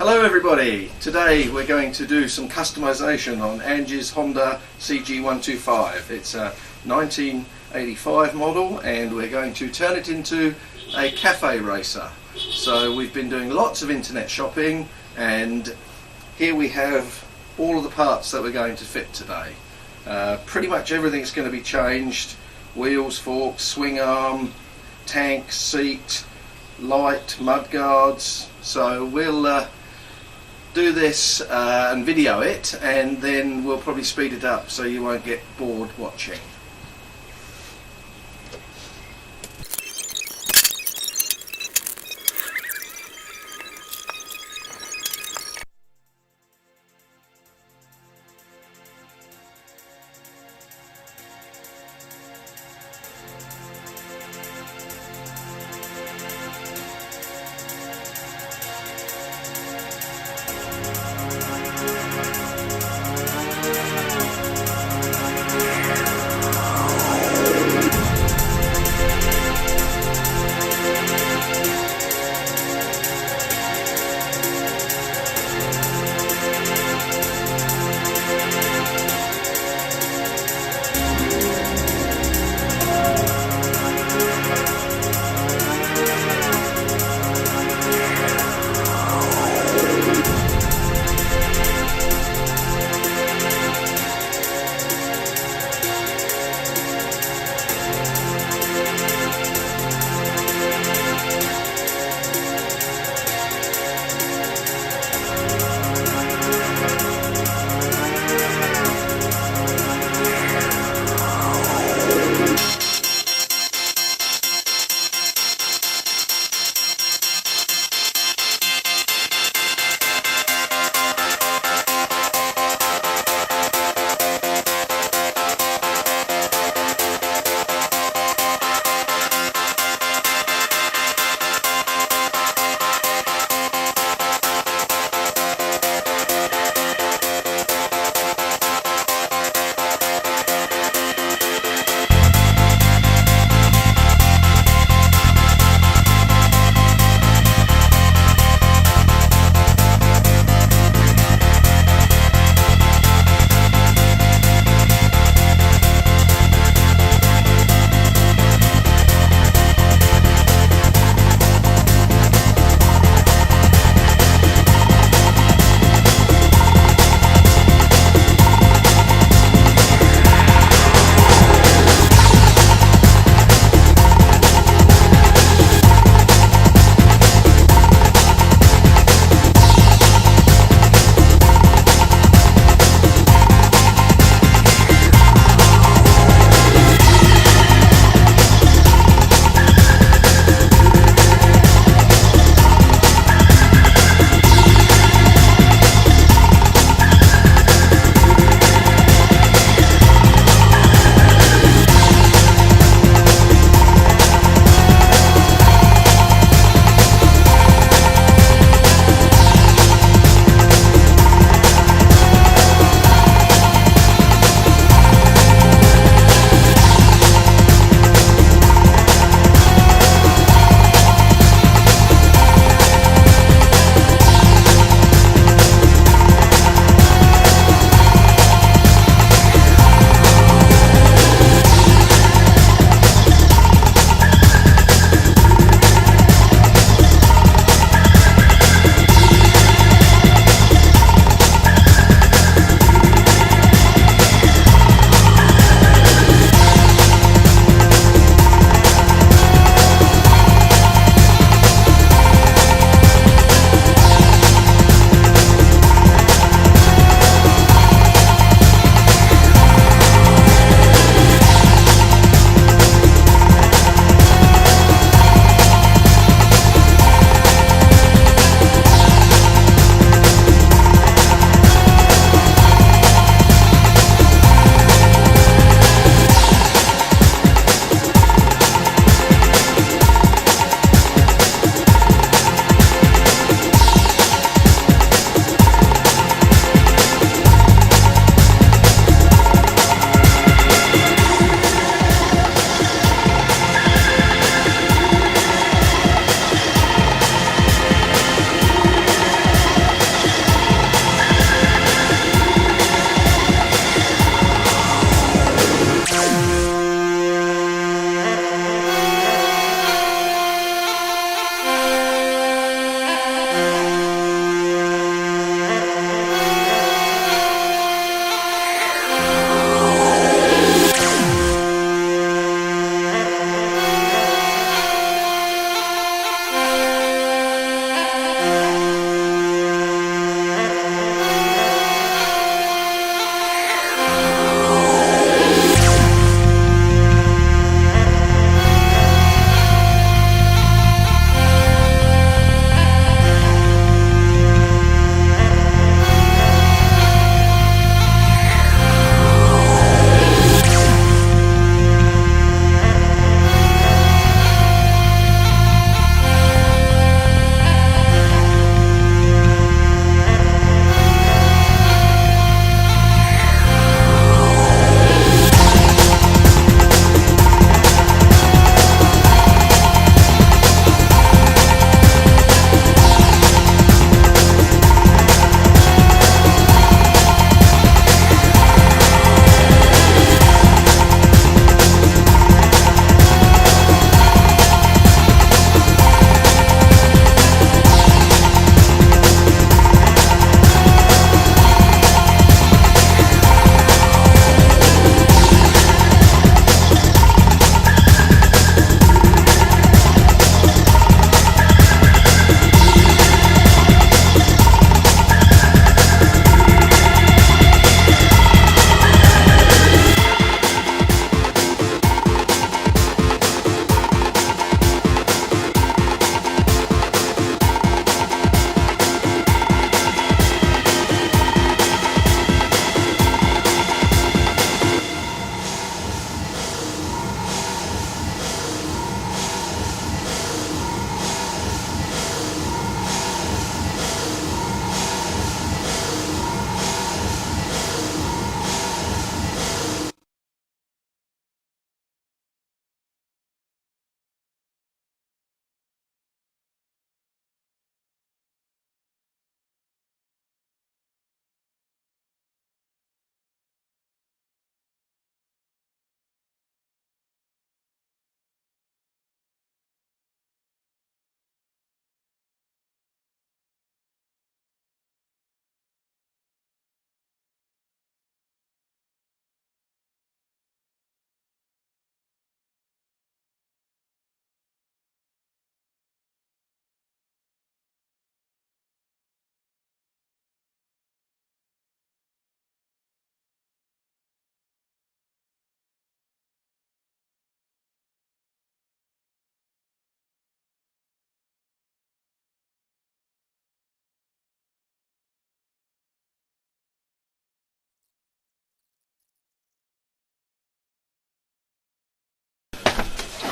Hello everybody, today we're going to do some customization on Angie's Honda CG125. It's a 1985 model and we're going to turn it into a cafe racer. So we've been doing lots of internet shopping and here we have all of the parts that we're going to fit today. Pretty much everything's going to be changed: wheels, forks, swing arm, tank, seat, light, mud guards. So we'll do this and video it, and then we'll probably speed it up so you won't get bored watching.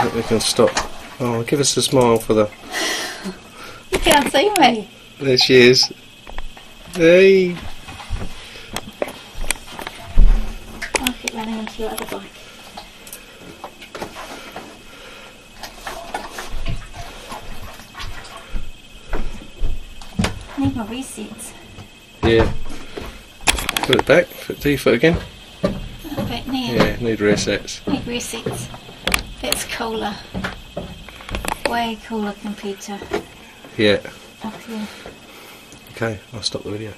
think we can stop. Oh, give us a smile for the... You can't see me. There she is. Hey! I'll keep running onto your other bike. I need my resets. Yeah. Put it back. Do your foot again. Back now. Yeah, need resets. Need resets. That's cooler. Way cooler compared to Yeah. up here. Okay, I'll stop the video.